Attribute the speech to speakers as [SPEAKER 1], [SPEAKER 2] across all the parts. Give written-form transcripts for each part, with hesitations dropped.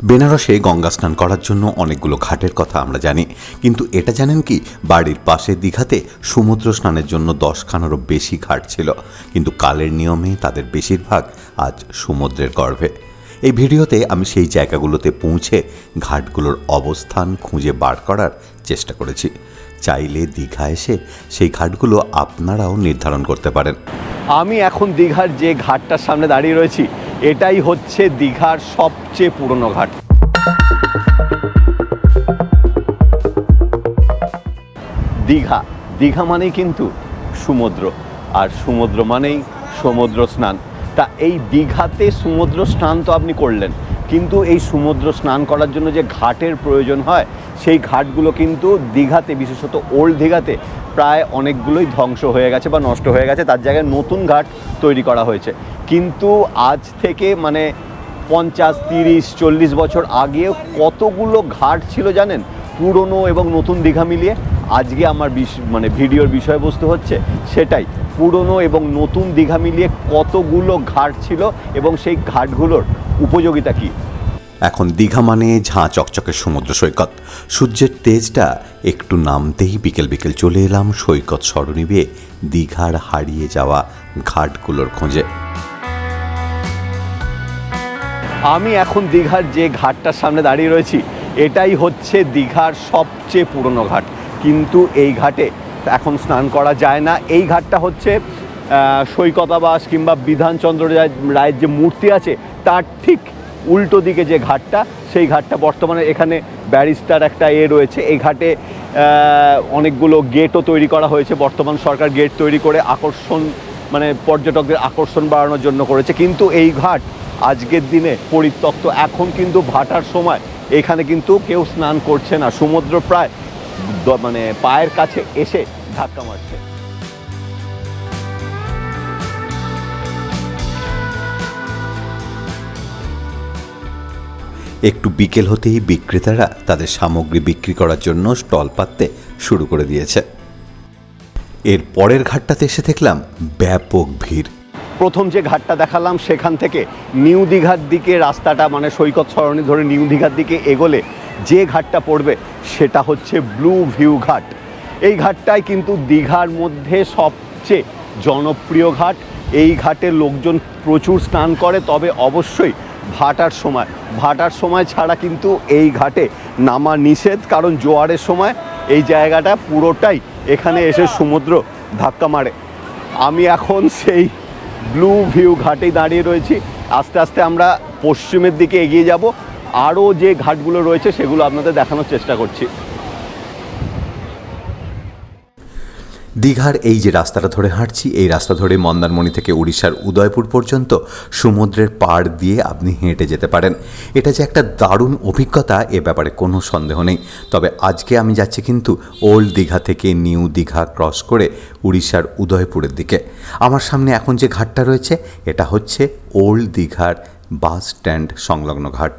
[SPEAKER 1] বেনারসে গঙ্গা স্নান করার জন্য অনেকগুলো ঘাটের কথা আমরা জানি, কিন্তু এটা জানেন কি বাড়ির পাশে দীঘাতে সমুদ্র স্নানের জন্য 10খানেরও বেশি ঘাট ছিল, কিন্তু কালের নিয়মে তাদের বেশিরভাগ আজ সমুদ্রের গর্ভে। এই ভিডিওতে আমি সেই জায়গাগুলোতে পৌঁছে ঘাটগুলোর অবস্থান খুঁজে বার করার চেষ্টা করেছি। চাইলে দীঘা এসে সেই ঘাটগুলো আপনারাও নির্ধারণ করতে পারেন।
[SPEAKER 2] আমি এখন দীঘার যে ঘাটটার সামনে দাঁড়িয়ে রয়েছি, এটাই হচ্ছে দীঘার সবচেয়ে পুরনো ঘাট। দীঘা মানেই কিন্তু সমুদ্র, আর সমুদ্র মানেই সমুদ্র স্নান। তা এই দীঘাতে সমুদ্র স্নান তো আপনি করলেন, কিন্তু এই সমুদ্র স্নান করার জন্য যে ঘাটের প্রয়োজন হয়, সেই ঘাটগুলো কিন্তু দীঘাতে, বিশেষত ওল্ড দীঘাতে প্রায় অনেকগুলোই ধ্বংস হয়ে গেছে বা নষ্ট হয়ে গেছে। তার জায়গায় নতুন ঘাট তৈরি করা হয়েছে। কিন্তু আজ থেকে 50, 30, 40 বছর আগেও কতগুলো ঘাট ছিল জানেন, পুরনো এবং নতুন দীঘা মিলিয়ে। আজকে আমার ভিডিওর বিষয়বস্তু হচ্ছে সেটাই, পুরনো এবং নতুন দীঘা মিলিয়ে কতগুলো ঘাট ছিল এবং সেই ঘাটগুলোর উপযোগিতা কী।
[SPEAKER 1] এখন দীঘা মানে ঝাঁ চকচকে সমুদ্র সৈকত। সূর্যের তেজটা একটু নামতেই বিকেল বিকেল চলে এলাম সৈকত সরণি বেয়ে দীঘার হারিয়ে যাওয়া ঘাটগুলোর খোঁজে।
[SPEAKER 2] আমি এখন দীঘার যে ঘাটটার সামনে দাঁড়িয়ে রয়েছি, এটাই হচ্ছে দীঘার সবচেয়ে পুরনো ঘাট, কিন্তু এই ঘাটে এখন স্নান করা যায় না। এই ঘাটটা হচ্ছে সৈকতাবাস কিংবা বিধানচন্দ্র রায়ের যে মূর্তি আছে তার ঠিক উল্টো দিকে যে ঘাটটা, সেই ঘাটটা বর্তমানে এখানে ব্যারিস্টার একটা রয়েছে। এই ঘাটে অনেকগুলো গেটও তৈরি করা হয়েছে। বর্তমান সরকার গেট তৈরি করে পর্যটকদের আকর্ষণ বাড়ানোর জন্য করেছে, কিন্তু এই ঘাট আজকের দিনে পরিত্যক্ত। এখন কিন্তু ভাটার সময় এখানে কিন্তু কেউ স্নান করছে না। সমুদ্র প্রায় পায়ের কাছে এসে ধাক্কা মারছে।
[SPEAKER 1] একটু বিকেল হতেই বিক্রেতারা তাদের সামগ্রী বিক্রি করার জন্য স্টল পাততে শুরু করে দিয়েছে। এর পরের ঘাটটাতে এসে দেখলাম ব্যাপক ভিড়।
[SPEAKER 2] প্রথম যে ঘাটটা দেখালাম, সেখান থেকে নিউ দীঘার দিকে রাস্তাটা, সৈকত সরণি ধরে নিউ দীঘার দিকে এগোলে যে ঘাটটা পড়বে সেটা হচ্ছে ব্লু ভিউ ঘাট। এই ঘাটটাই কিন্তু দীঘার মধ্যে সবচেয়ে জনপ্রিয় ঘাট। এই ঘাটে লোকজন প্রচুর স্নান করে, তবে অবশ্যই ভাটার সময় ছাড়া কিন্তু এই ঘাটে নামা নিষেধ, কারণ জোয়ারের সময় এই জায়গাটা পুরোটাই এখানে এসে সমুদ্র ধাক্কা মারে। আমি এখন সেই ব্লু ভিউ ঘাটেই দাঁড়িয়ে রয়েছি। আস্তে আস্তে আমরা পশ্চিমের দিকে এগিয়ে যাব, আরও যে ঘাটগুলো রয়েছে সেগুলো আপনাদের দেখানোর চেষ্টা করছি।
[SPEAKER 1] দীঘার এই যে রাস্তাটা ধরে হাঁটছি, এই রাস্তা ধরে মন্দারমণি থেকে উড়িষ্যার উদয়পুর পর্যন্ত সমুদ্রের পাড় দিয়ে আপনি হেঁটে যেতে পারেন। এটা যে একটা দারুণ অভিজ্ঞতা, এ ব্যাপারে কোনো সন্দেহ নেই। তবে আজকে আমি যাচ্ছি কিন্তু ওল্ড দীঘা থেকে নিউ দীঘা ক্রস করে উড়িষ্যার উদয়পুরের দিকে। আমার সামনে এখন যে ঘাটটা রয়েছে, এটা হচ্ছে ওল্ড দীঘার বাস স্ট্যান্ড সংলগ্ন ঘাট।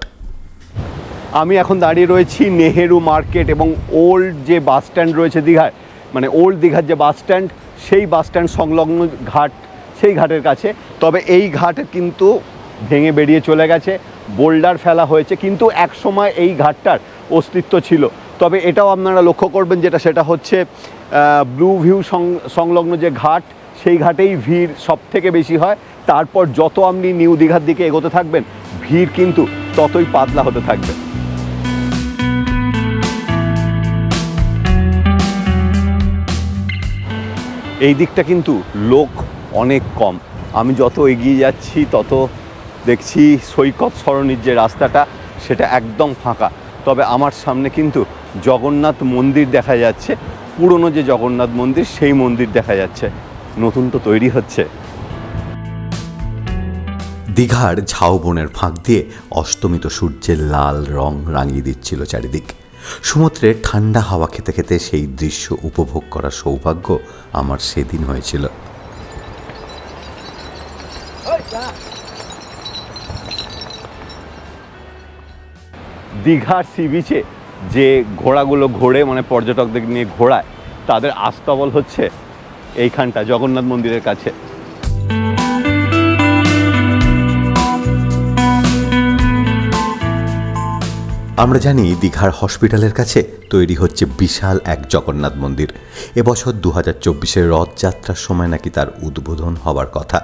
[SPEAKER 2] আমি এখন দাঁড়িয়ে রয়েছি নেহেরু মার্কেট এবং ওল্ড যে বাস স্ট্যান্ড রয়েছে দীঘার, ওল্ড দীঘার যে বাস স্ট্যান্ড, সেই বাস স্ট্যান্ড সংলগ্ন ঘাট, সেই ঘাটের কাছে। তবে এই ঘাট কিন্তু ভেঙে বেরিয়ে চলে গেছে, বোল্ডার ফেলা হয়েছে, কিন্তু এক সময় এই ঘাটটার অস্তিত্ব ছিল। তবে এটাও আপনারা লক্ষ্য করবেন, সেটা হচ্ছে ব্লু ভিউ সংলগ্ন যে ঘাট, সেই ঘাটেই ভিড় সব থেকে বেশি হয়। তারপর যত আপনি নিউ দীঘার দিকে এগোতে থাকবেন, ভিড় কিন্তু ততই পাতলা হতে থাকবে। এই দিকটা কিন্তু লোক অনেক কম। আমি যত এগিয়ে যাচ্ছি তত দেখছি সৈকত সরণির যে রাস্তাটা, সেটা একদম ফাঁকা। তবে আমার সামনে কিন্তু জগন্নাথ মন্দির দেখা যাচ্ছে, পুরনো যে জগন্নাথ মন্দির, সেই মন্দির দেখা যাচ্ছে। নতুন তো তৈরি হচ্ছে।
[SPEAKER 1] দীঘার ঝাউবনের ফাঁক দিয়ে অস্তমিত সূর্যের লাল রং রাঙিয়ে দিচ্ছিল চারিদিক। সমুদ্রের ঠান্ডা হাওয়া খেতে খেতে সেই দৃশ্য উপভোগ করার সৌভাগ্য আমার সেদিন হয়েছিল।
[SPEAKER 2] দীঘার সি বিচে যে ঘোড়াগুলো ঘোরে, পর্যটকদের নিয়ে ঘোরায়, তাদের আস্তাবল হচ্ছে এইখানটা জগন্নাথ মন্দিরের কাছে।
[SPEAKER 1] আমরা জানি দীঘার হসপিটালের কাছে তৈরি হচ্ছে বিশাল এক জগন্নাথ মন্দির। এবছর 2024-এর রথযাত্রার সময় নাকি তার উদ্বোধন হবার কথা।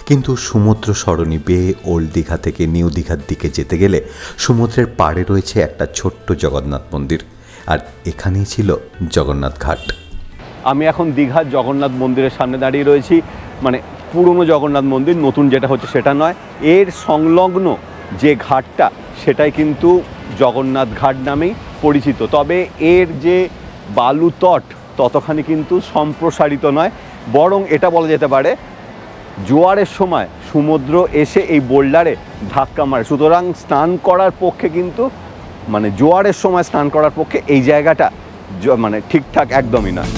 [SPEAKER 1] কিন্তু সমুদ্র সরণি বেয়ে ওল্ড দীঘা থেকে নিউ দীঘার দিকে যেতে গেলে সমুদ্রের পাড়ে রয়েছে একটা ছোট্ট জগন্নাথ মন্দির, আর এখানেই ছিল জগন্নাথ ঘাট।
[SPEAKER 2] আমি এখন দীঘার জগন্নাথ মন্দিরের সামনে দাঁড়িয়ে রয়েছি। মানে পুরনো জগন্নাথ মন্দির, নতুন যেটা হচ্ছে সেটা নয়। এর সংলগ্ন যে ঘাটটা সেটাই কিন্তু জগন্নাথ ঘাট নামেই পরিচিত। তবে এর যে বালুতট ততখানি কিন্তু সম্প্রসারিত নয়, বরং এটা বলা যেতে পারে জোয়ারের সময় সমুদ্র এসে এই বোল্ডারে ধাক্কা মারে। সুতরাং স্নান করার পক্ষে কিন্তু মানে জোয়ারের সময় স্নান করার পক্ষে এই জায়গাটা মানে ঠিকঠাক একদমই নয়।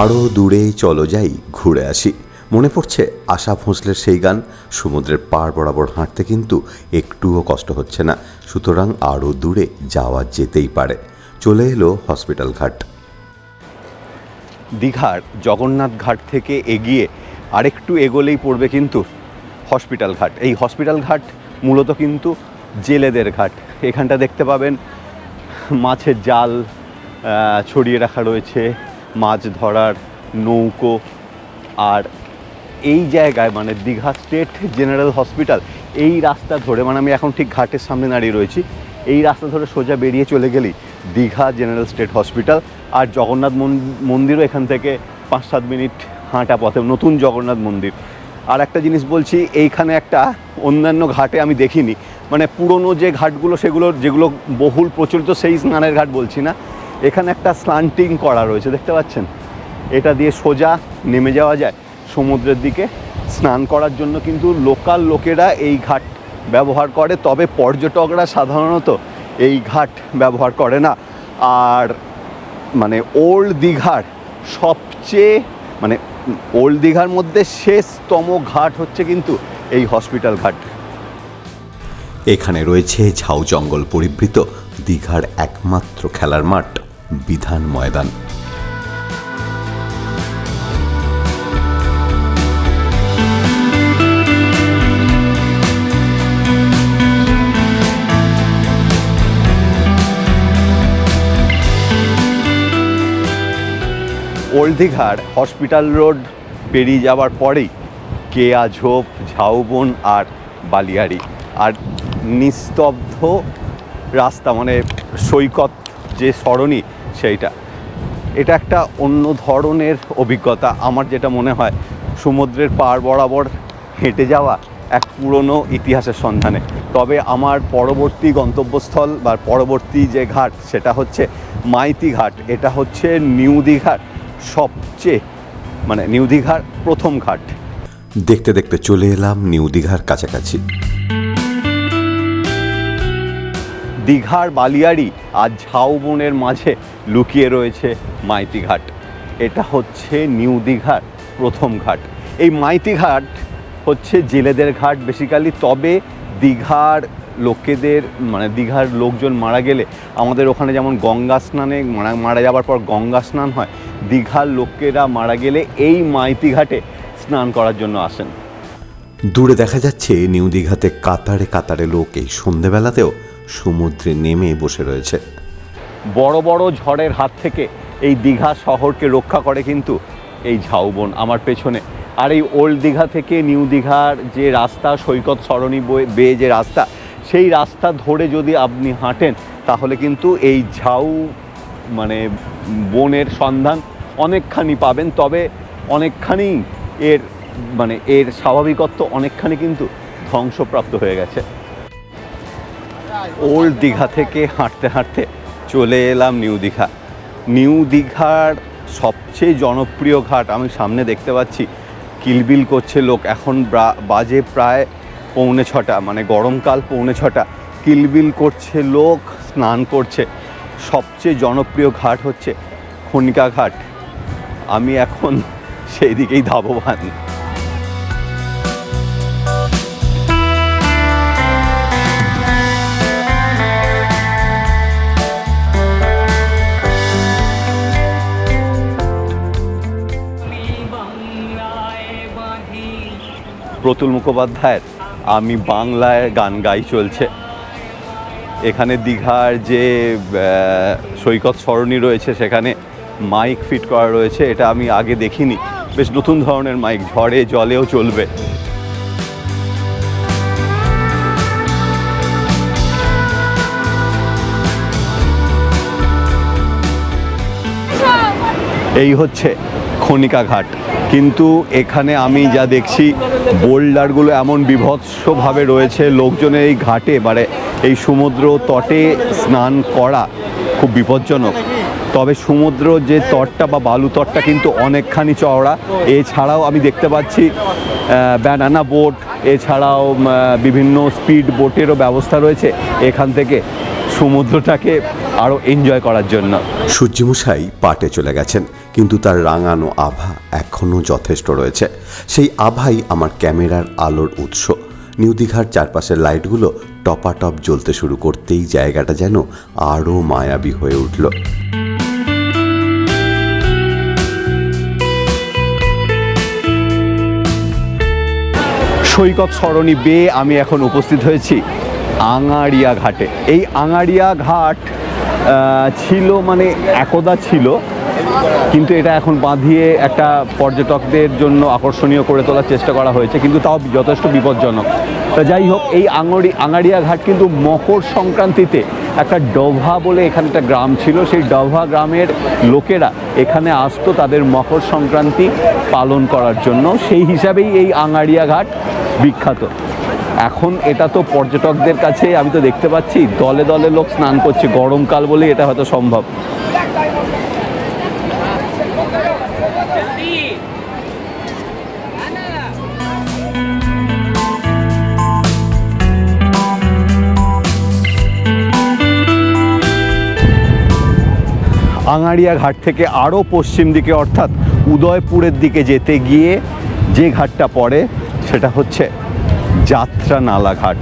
[SPEAKER 1] আরও দূরে চলো যাই, ঘুরে আসি। মনে পড়ছে আশা ভোঁসলের সেই গান, সমুদ্রের পাড় বরাবর হাঁটতে কিন্তু একটুও কষ্ট হচ্ছে না, সুতরাং আরও দূরে যাওয়া যেতেই পারে। চলে এলো হসপিটাল ঘাট।
[SPEAKER 2] দীঘার জগন্নাথ ঘাট থেকে এগিয়ে আরেকটু এগোলেই পড়বে কিন্তু হসপিটাল ঘাট। এই হসপিটাল ঘাট মূলত কিন্তু জেলেদের ঘাট। এখানটা দেখতে পাবেন মাছের জাল ছড়িয়ে রাখা রয়েছে, মাছ ধরার নৌকো। আর এই জায়গায় মানে দীঘা স্টেট জেনারেল হসপিটাল, এই রাস্তা ধরে, মানে আমি এখন ঠিক ঘাটের সামনে দাঁড়িয়ে রয়েছি, এই রাস্তা ধরে সোজা বেরিয়ে চলে গেলেই দীঘা জেনারেল স্টেট হসপিটাল। আর জগন্নাথ মন্দিরও এখান থেকে 5-7 মিনিট হাঁটা পথে, নতুন জগন্নাথ মন্দির। আর একটা জিনিস বলছি, এইখানে একটা অন্যান্য ঘাটে আমি দেখিনি, মানে পুরনো যে ঘাটগুলো যেগুলো বহুল প্রচলিত সেই স্নানের ঘাট বলছি না, এখানে একটা স্লান্টিং করা রয়েছে, দেখতে পাচ্ছেন? এটা দিয়ে সোজা নেমে যাওয়া যায় সমুদ্রের দিকে। স্নান করার জন্য কিন্তু লোকাল লোকেরা এই ঘাট ব্যবহার করে, তবে পর্যটকরা সাধারণত এই ঘাট ব্যবহার করে না। আর মানে ওল্ড দীঘার সবচেয়ে মানে ওল্ড দীঘার মধ্যে শেষতম ঘাট হচ্ছে কিন্তু এই হসপিটাল ঘাট।
[SPEAKER 1] এখানে রয়েছে ঝাউ জঙ্গল পরিবৃত দীঘার একমাত্র খেলার মাঠ, বিধান ময়দান।
[SPEAKER 2] ওল্ড দীঘার হসপিটাল রোড পেরিয়ে যাওয়ার পরেই কেয়া ঝোপ, ঝাউবন আর বালিয়াড়ি, আর নিস্তব্ধ রাস্তা, মানে সৈকত যে সরণি সেইটা। এটা একটা অন্য ধরনের অভিজ্ঞতা। আমার যেটা মনে হয় সমুদ্রের পাড় বরাবর হেঁটে যাওয়া এক পুরনো ইতিহাসের সন্ধানে। তবে আমার পরবর্তী গন্তব্যস্থল বা পরবর্তী যে ঘাট সেটা হচ্ছে মাইতি ঘাট। এটা হচ্ছে নিউ দীঘার সবচেয়ে মানে নিউ দীঘার প্রথম ঘাট।
[SPEAKER 1] দেখতে দেখতে চলে এলাম নিউ দীঘার কাছাকাছি।
[SPEAKER 2] দীঘার বালিয়াড়ি আর ঝাউবনের মাঝে লুকিয়ে রয়েছে মাইতি ঘাট। এটা হচ্ছে নিউ দীঘার প্রথম ঘাট। এই মাইতি ঘাট হচ্ছে জেলেদের ঘাট বেসিক্যালি। তবে দীঘার লোকেদের মানে দীঘার লোকজন মারা গেলে আমাদের ওখানে যেমন গঙ্গা স্নানে মারা যাওয়ার পর গঙ্গা স্নান হয়, দীঘার লোকেরা মারা গেলে এই মাইতি ঘাটে স্নান করার জন্য আসেন।
[SPEAKER 1] দূরে দেখা যাচ্ছে নিউ দীঘাতে কাতারে কাতারে লোক এই সন্ধেবেলাতেও সমুদ্রে নেমে বসে রয়েছে।
[SPEAKER 2] বড় বড় ঝড়ের হাত থেকে এই দীঘা শহরকে রক্ষা করে কিন্তু এই ঝাউবন আমার পেছনে। আর এই ওল্ড দীঘা থেকে নিউ দীঘার যে রাস্তা, সৈকত সরণি বেয়ে যে রাস্তা, সেই রাস্তা ধরে যদি আপনি হাঁটেন তাহলে কিন্তু এই ঝাউ মানে বনের সন্ধান অনেকখানি পাবেন। তবে অনেকখানি এর স্বাভাবিকত্ব অনেকখানি কিন্তু ধ্বংসপ্রাপ্ত হয়ে গেছে। ওল্ড দীঘা থেকে হাঁটতে হাঁটতে চলে এলাম নিউ দীঘা। নিউ দীঘার সবচেয়ে জনপ্রিয় ঘাট আমি সামনে দেখতে পাচ্ছি, কিলবিল করছে লোক। এখন বাজে প্রায় 5:45, মানে গরমকাল 5:45, কিলবিল করছে লোক, স্নান করছে। সবচেয়ে জনপ্রিয় ঘাট হচ্ছে খনিকা ঘাট। আমি এখন সেই দিকেই ধাবমান। প্রতুল মুখোপাধ্যায়ের আমি বাংলায় গান গাই চলছে। এখানে দীঘার যে সৈকত সরণি রয়েছে সেখানে মাইক ফিট করা রয়েছে, এটা আমি আগে দেখিনি, বেশ নতুন ধরনের মাইক, ঝড়ে জলেও চলবে। এই হচ্ছে খনিকা ঘাট, কিন্তু এখানে আমি যা দেখছি বোল্ডারগুলো এমন বিভৎসভাবে রয়েছে, লোকজনের এই ঘাটে মানে এই সমুদ্র তটে স্নান করা খুব বিপজ্জনক। তবে সমুদ্র যে তটটা বা বালু তটটা কিন্তু অনেকখানি চওড়া। এছাড়াও আমি দেখতে পাচ্ছি ব্যানানা বোট, এছাড়াও বিভিন্ন স্পিড বোটেরও ব্যবস্থা রয়েছে এখান থেকে সমুদ্রটাকে আরও এনজয় করার জন্য।
[SPEAKER 1] সূর্যমশাই পাটে চলে গেছেন, কিন্তু তার রাঙানো আভা এখনও যথেষ্ট রয়েছে। সেই আভাই আমার ক্যামেরার আলোর উৎস। নিউ দীঘার চারপাশের লাইটগুলো টপাটপ জ্বলতে শুরু করতেই জায়গাটা যেন আরও মায়াবী হয়ে উঠল।
[SPEAKER 2] সৈকত সরণি বেয়ে আমি এখন উপস্থিত হয়েছি আঙাড়িয়া ঘাটে। এই আঙাড়িয়া ঘাট ছিল মানে একদা ছিল, কিন্তু এটা এখন বাঁধিয়ে একটা পর্যটকদের জন্য আকর্ষণীয় করে তোলার চেষ্টা করা হয়েছে, কিন্তু তাও যথেষ্ট বিপজ্জনক। তা যাই হোক, এই আঙাড়িয়া ঘাট কিন্তু মকর সংক্রান্তিতে একটা ডভা বলে এখানে একটা গ্রাম ছিল, সেই ডভা গ্রামের লোকেরা এখানে আসতো তাদের মকর সংক্রান্তি পালন করার জন্য, সেই হিসাবেই এই আঙাড়িয়া ঘাট বিখ্যাত। এখন এটা তো পর্যটকদের কাছে আমি তো দেখতে পাচ্ছি দলে দলে লোক স্নান করছে, গরমকাল বলেই এটা হয়তো সম্ভব। আঙাড়িয়া ঘাট থেকে আরও পশ্চিম দিকে অর্থাৎ উদয়পুরের দিকে যেতে গিয়ে যে ঘাটটা পড়ে সেটা হচ্ছে যাত্রা নালা ঘাট।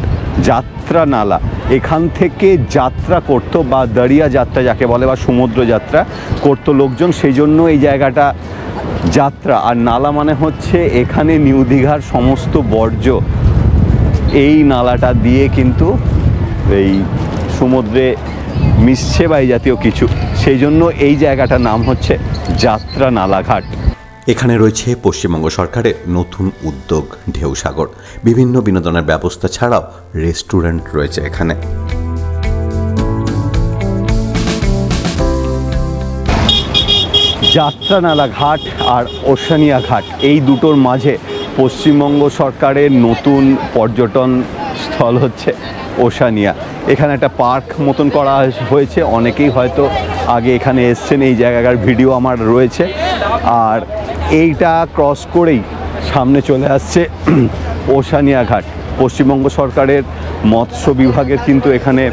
[SPEAKER 2] যাত্রা নালা, এখান থেকে যাত্রা করতো বা দরিয়া যাত্রা যাকে বলে বা সমুদ্র যাত্রা করতো লোকজন, সেই জন্য এই জায়গাটা যাত্রা। আর নালা মানে হচ্ছে এখানে নিউ দীঘার সমস্ত বর্জ্য এই নালাটা দিয়ে কিন্তু এই সমুদ্রে মিশছে বা এই জাতীয় কিছু, সেই জন্য এই জায়গাটার নাম হচ্ছে যাত্রা নালা ঘাট।
[SPEAKER 1] এখানে রয়েছে পশ্চিমবঙ্গ সরকারের নতুন উদ্যোগ ঢেউসাগর। বিভিন্ন বিনোদনের ব্যবস্থা ছাড়াও রেস্টুরেন্ট রয়েছে এখানে।
[SPEAKER 2] যাত্রা নালা ঘাট আর ওশানিয়া ঘাট, এই দুটোর মাঝে পশ্চিমবঙ্গ সরকারের নতুন পর্যটন স্থল হচ্ছে ওশানিয়া। এখানে একটা পার্ক মতন করা হয়েছে, অনেকেই হয়তো আগে এখানে এসছেন, এই জায়গার ভিডিও আমার রয়েছে। আর এইটা ক্রস করেই সামনে চলে আসছে ওশানিয়া ঘাট। পশ্চিমবঙ্গ সরকারের মৎস্য বিভাগের কিন্তু এখানে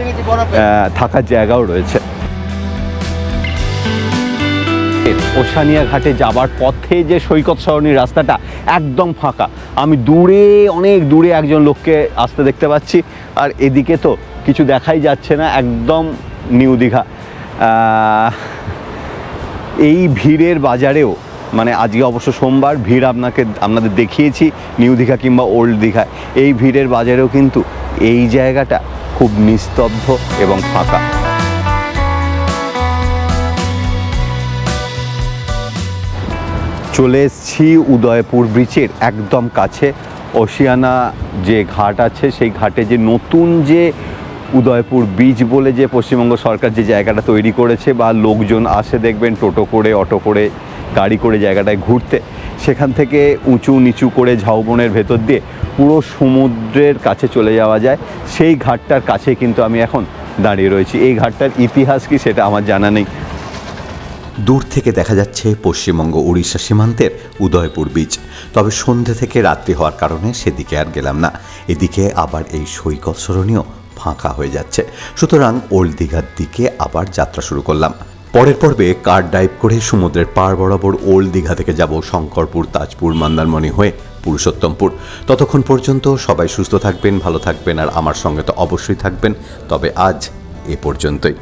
[SPEAKER 2] থাকার জায়গাও রয়েছে। ওশানিয়া ঘাটে যাবার পথে যে সৈকত সরণির রাস্তাটা একদম ফাঁকা, আমি দূরে অনেক দূরে একজন লোককে আসতে দেখতে পাচ্ছি, আর এদিকে তো কিছু দেখাই যাচ্ছে না, একদম নিউ দীঘা। এই ভিড়ের বাজারেও মানে আজকে অবশ্য সোমবার, ভিড় আপনাদের দেখিয়েছি নিউ দীঘা কিংবা ওল্ড দীঘা, এই ভিড়ের বাজারেও কিন্তু এই জায়গাটা খুব নিস্তব্ধ এবং ফাঁকা। চলে এসেছি উদয়পুর ব্রিজের একদম কাছে। ওশিয়ানা যে ঘাট আছে সেই ঘাটে যে নতুন যে উদয়পুর ব্রিজ বলে যে পশ্চিমবঙ্গ সরকার যে জায়গাটা তৈরি করেছে, বা লোকজন আসে দেখবেন টোটো করে, অটো করে, গাড়ি করে জায়গাটায় ঘুরতে, সেখান থেকে উঁচু নিচু করে ঝাউবনের ভেতর দিয়ে পুরো সমুদ্রের কাছে চলে যাওয়া যায়। সেই ঘাটটার কাছে কিন্তু আমি এখন দাঁড়িয়ে রয়েছি। এই ঘাটটার ইতিহাস কি সেটা আমার জানা নেই।
[SPEAKER 1] দূর থেকে দেখা যাচ্ছে পশ্চিমবঙ্গ উড়িষ্যা সীমান্তের উদয়পুর বিচ। তবে সন্ধ্যে থেকে রাত্রি হওয়ার কারণে সেদিকে আর গেলাম না। এদিকে আবার এই সৈকত সরণিও ফাঁকা হয়ে যাচ্ছে, সুতরাং ওল্ড দীঘার দিকে আবার যাত্রা শুরু করলাম। পরের পর্বে কার ড্রাইভ করে সমুদ্রের পাড় বরাবর ওল্ড দীঘা থেকে যাব শঙ্করপুর, তাজপুর, মন্দারমণি হয়ে পুরুষোত্তমপুর। ততক্ষণ পর্যন্ত সবাই সুস্থ থাকবেন, ভালো থাকবেন, আর আমার সঙ্গে তো অবশ্যই থাকবেন। তবে আজ এ পর্যন্তই।